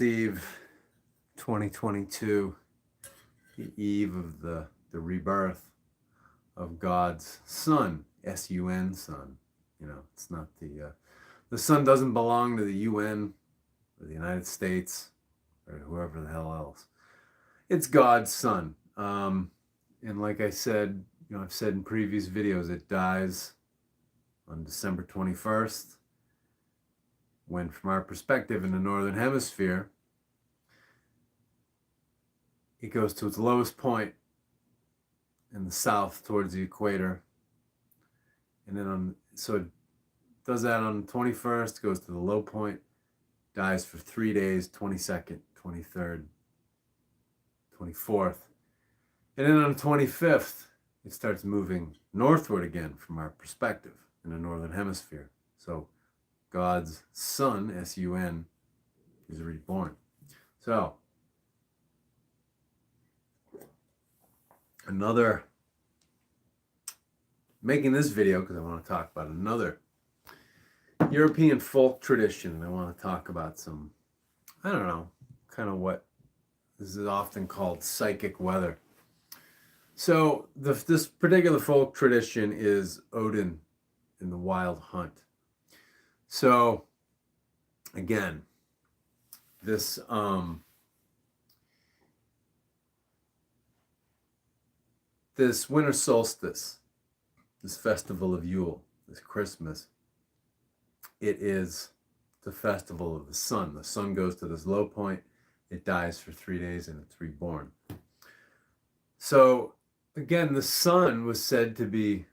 Eve 2022, the eve of the rebirth of God's Son, S-U-N, Son. You know, it's not the Son doesn't belong to the UN or the United States or whoever the hell else. It's God's Son. And like I said, I've said in previous videos, it dies on December 21st, when from our perspective in the Northern Hemisphere, it goes to its lowest point in the south towards the equator. And then so it does that on the 21st, goes to the low point, dies for 3 days, 22nd, 23rd, 24th. And then on the 25th, it starts moving northward again from our perspective in the Northern Hemisphere. So God's Son, S-U-N, is reborn. So, making this video because I want to talk about another European folk tradition. And I want to talk about some, I don't know, kind of what this is often called psychic weather. So this particular folk tradition is Ođin in the wild hunt. So again, this this winter solstice, this festival of Yule, this Christmas, it is the festival of the sun. The sun goes to this low point, it dies for 3 days, and it's reborn. So again, the sun was said to be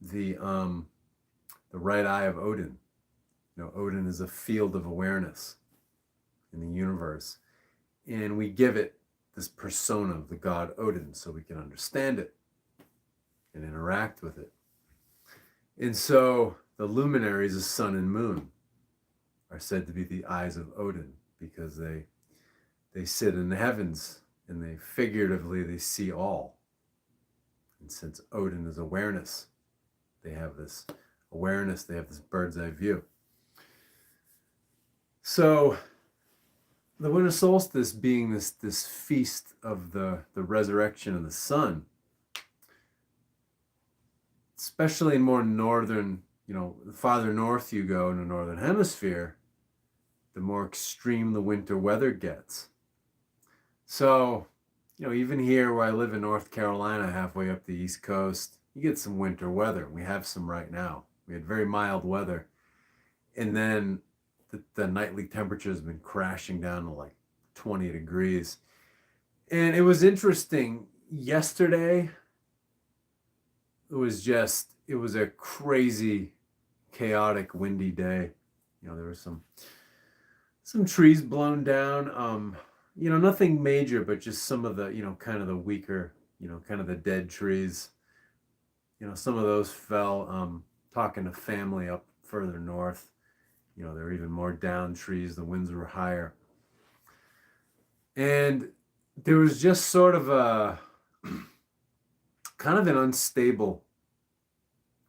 the right eye of Ođin. Ođin is a field of awareness in the universe, and we give it this persona of the god Ođin so we can understand it and interact with it. And so the luminaries of sun and moon are said to be the eyes of Ođin because they sit in the heavens and they see all. And since Ođin is awareness, they have this awareness, they have this bird's eye view. So the winter solstice being this feast of the resurrection of the sun, especially in more northern, the farther north you go in the northern hemisphere, the more extreme the winter weather gets. So, even here where I live in North Carolina, halfway up the East Coast, you get some winter weather. We have some right now. We had very mild weather. And then the nightly temperature has been crashing down to like 20 degrees. And it was interesting. Yesterday, it was a crazy, chaotic, windy day. There were some trees blown down. Nothing major, but just some of the, kind of the weaker, kind of the dead trees. Some of those fell. Talking to family up further north, there were even more down trees. The winds were higher. And there was just sort of kind of an unstable,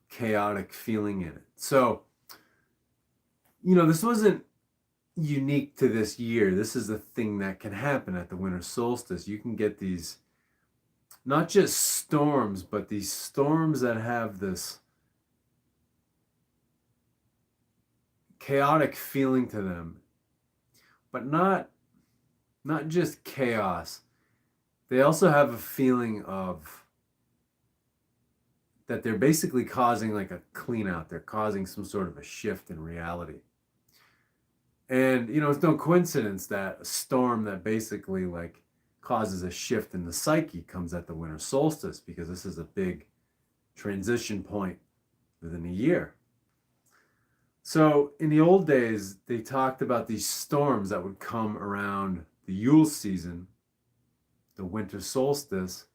chaotic feeling in it. So, this wasn't unique to this year. This is a thing that can happen at the winter solstice. You can get these, not just storms, but these storms that have this chaotic feeling to them, but not just chaos. They also have a feeling of that they're basically causing like a clean out. They're causing some sort of a shift in reality. And, it's no coincidence that a storm that basically like causes a shift in the psyche comes at the winter solstice, because this is a big transition point within a year. So in the old days, they talked about these storms that would come around the Yule season, the winter solstice,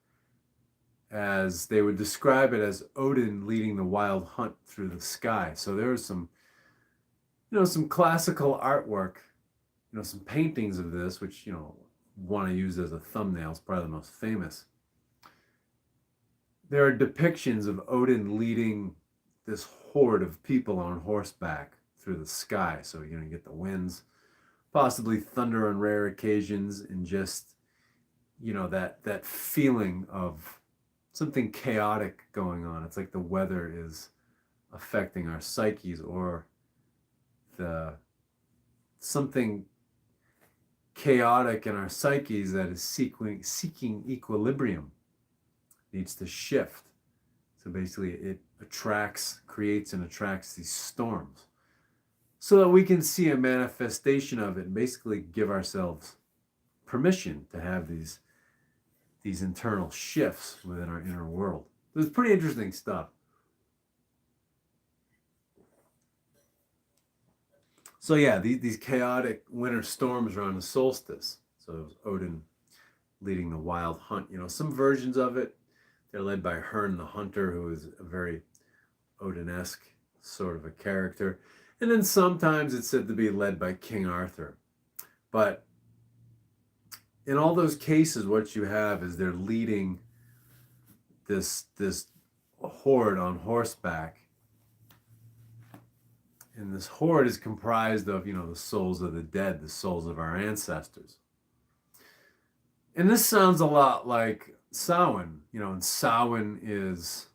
as they would describe it as Ođin leading the wild hunt through the sky. So there was some classical artwork, some paintings of this, which, want to use as a thumbnail. It's probably the most famous. There are depictions of Ođin leading this horde of people on horseback through the sky. So, you get the winds possibly thunder on rare occasions, and just, that feeling of something chaotic going on. It's like the weather is affecting our psyches, or the something chaotic in our psyches that is seeking equilibrium needs to shift. So basically it creates and attracts these storms so that we can see a manifestation of it and basically give ourselves permission to have these internal shifts within our inner world. It's pretty interesting stuff. So yeah, these chaotic winter storms around the solstice. So it was Odin leading the wild hunt. Some versions of it, they're led by Herne the Hunter, who is a very Odin-esque sort of a character. And then sometimes it's said to be led by King Arthur. But in all those cases, what you have is they're leading this horde on horseback. And this horde is comprised of, the souls of the dead, the souls of our ancestors. And this sounds a lot like Samhain, and Samhain is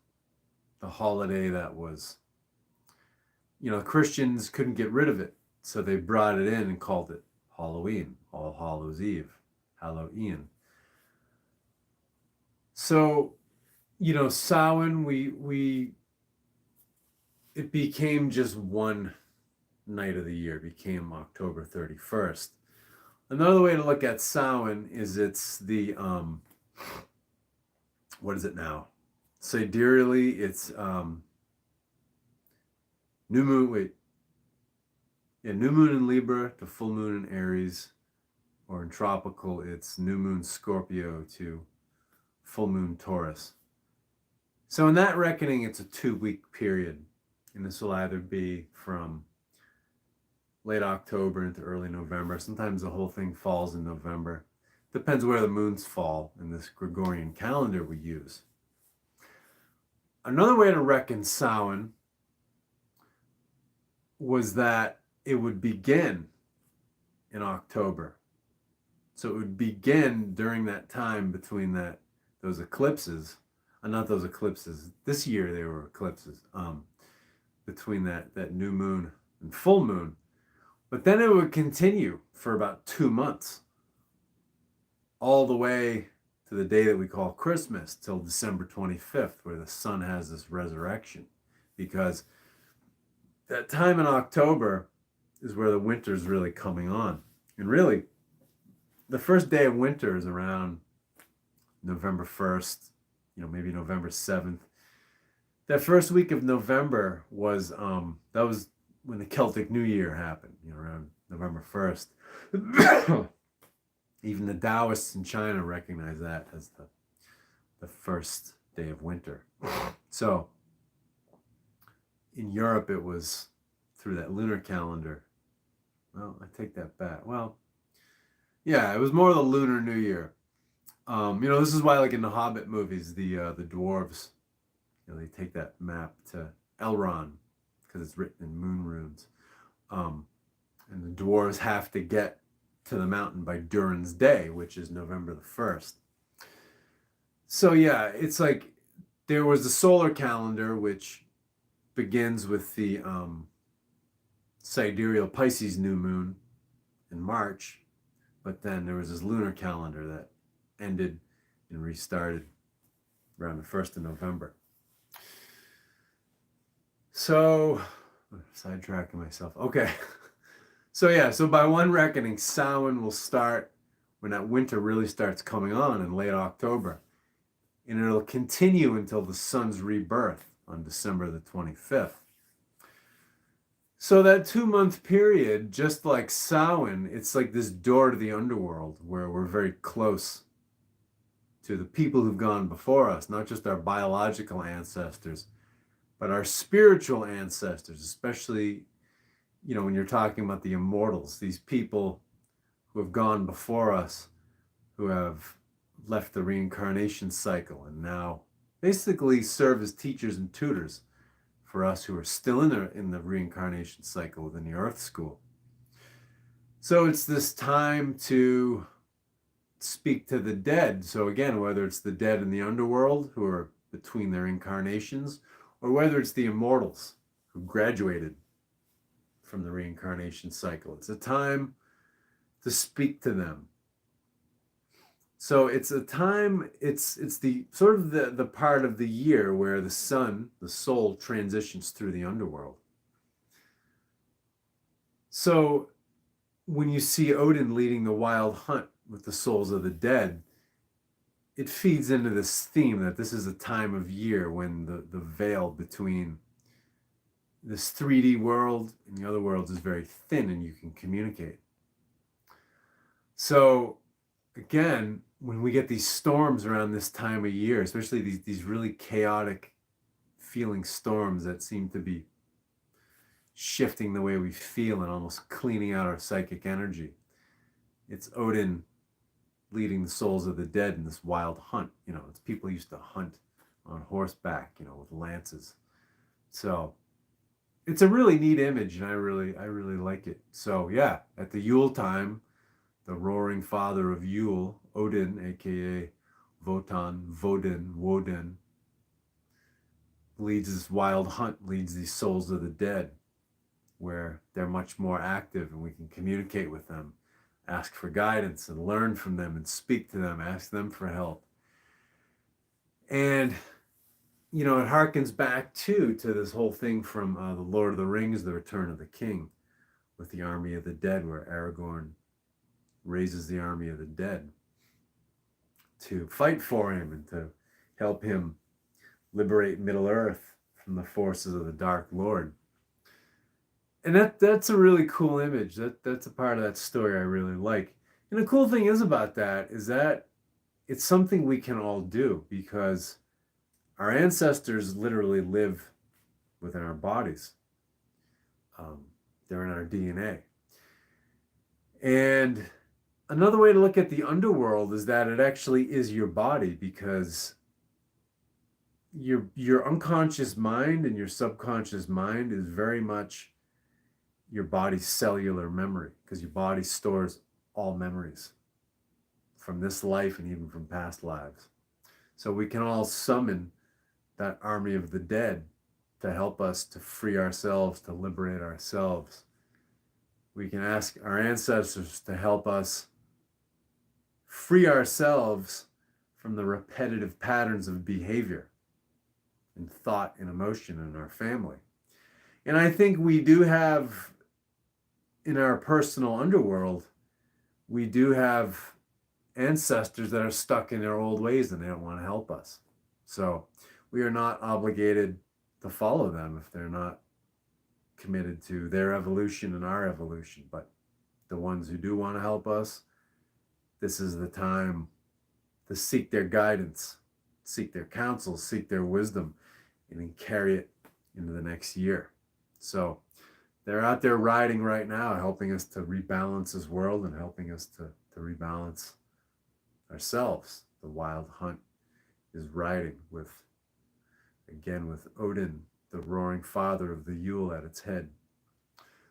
the holiday that was, Christians couldn't get rid of it. So they brought it in and called it Halloween, All Hallows Eve, Halloween. So, Samhain, it became just one night of the year. It became October 31st. Another way to look at Samhain is it's the, what is it now? Sidereally, it's new moon in Libra to full moon in Aries, or in tropical, it's new moon Scorpio to full moon Taurus. So in that reckoning, it's a 2-week period. And this will either be from late October into early November. Sometimes the whole thing falls in November. Depends where the moons fall in this Gregorian calendar we use. Another way to reckon Samhain was that it would begin in October. So it would begin during that time between those eclipses. Not those eclipses. This year they were eclipses. Between that new moon and full moon. But then it would continue for about 2 months, all the way to the day that we call Christmas, till December 25th, where the sun has this resurrection. Because that time in October is where the winter is really coming on. And really, the first day of winter is around November 1st, maybe November 7th. That first week of November was, that was when the Celtic New Year happened, around November 1st. Even the Taoists in China recognize that as the first day of winter. So in Europe, it was through that lunar calendar. Well, I take that back. Well, yeah, it was more the Lunar New Year. This is why, like in the Hobbit movies, the dwarves, they take that map to Elrond because it's written in moon runes. And the dwarves have to get to the mountain by Durin's Day, which is November the 1st. So yeah, it's like there was the solar calendar, which begins with the sidereal Pisces new moon in March. But then there was this lunar calendar that ended and restarted around the 1st of November. So, sidetracking myself. Okay. So by one reckoning, Samhain will start when that winter really starts coming on in late October. And it'll continue until the sun's rebirth on December the 25th. So that 2-month period, just like Samhain, it's like this door to the underworld where we're very close to the people who've gone before us, not just our biological ancestors, but our spiritual ancestors, especially, when you're talking about the immortals, these people who have gone before us, who have left the reincarnation cycle and now basically serve as teachers and tutors for us who are still in the reincarnation cycle within the Earth School. So it's this time to speak to the dead. So again, whether it's the dead in the underworld who are between their incarnations, or whether it's the immortals who graduated from the reincarnation cycle, it's a time to speak to them. So it's a time, it's the sort of the part of the year where the sun, the soul, transitions through the underworld. So when you see Odin leading the wild hunt with the souls of the dead, it feeds into this theme that this is a time of year when the veil between this 3D world and the other worlds is very thin and you can communicate. So again, when we get these storms around this time of year, especially these really chaotic feeling storms that seem to be shifting the way we feel and almost cleaning out our psychic energy, it's Odin leading the souls of the dead in this wild hunt. You know, it's people used to hunt on horseback, you know, with lances. So it's a really neat image, and I really like it. So yeah, at the Yule time, the roaring father of Yule, Odin, aka Woden, leads this wild hunt, leads these souls of the dead, where they're much more active and we can communicate with them, ask for guidance and learn from them and speak to them, ask them for help. And, you know, it harkens back too to this whole thing from the Lord of the Rings, The Return of the King, with the army of the dead, where Aragorn raises the army of the dead to fight for him and to help him liberate Middle Earth from the forces of the Dark Lord. And that's a really cool image. That's a part of that story I really like. And the cool thing is about that is that it's something we can all do, because our ancestors literally live within our bodies. They're in our DNA. And another way to look at the underworld is that it actually is your body, because your unconscious mind and your subconscious mind is very much your body's cellular memory, because your body stores all memories from this life and even from past lives. So we can all summon that army of the dead to help us to free ourselves, to liberate ourselves. We can ask our ancestors to help us free ourselves from the repetitive patterns of behavior and thought and emotion in our family. And I think we do have, in our personal underworld, we do have ancestors that are stuck in their old ways and they don't want to help us. So we are not obligated to follow them if they're not committed to their evolution and our evolution. But the ones who do want to help us, this is the time to seek their guidance, seek their counsel, seek their wisdom, and then carry it into the next year. So they're out there riding right now, helping us to rebalance this world and helping us to rebalance ourselves. The wild hunt is riding with Odin, the roaring father of the Yule, at its head.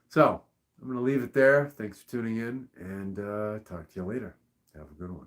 So I'm going to leave it there. Thanks for tuning in, and talk to you later. Have a good one.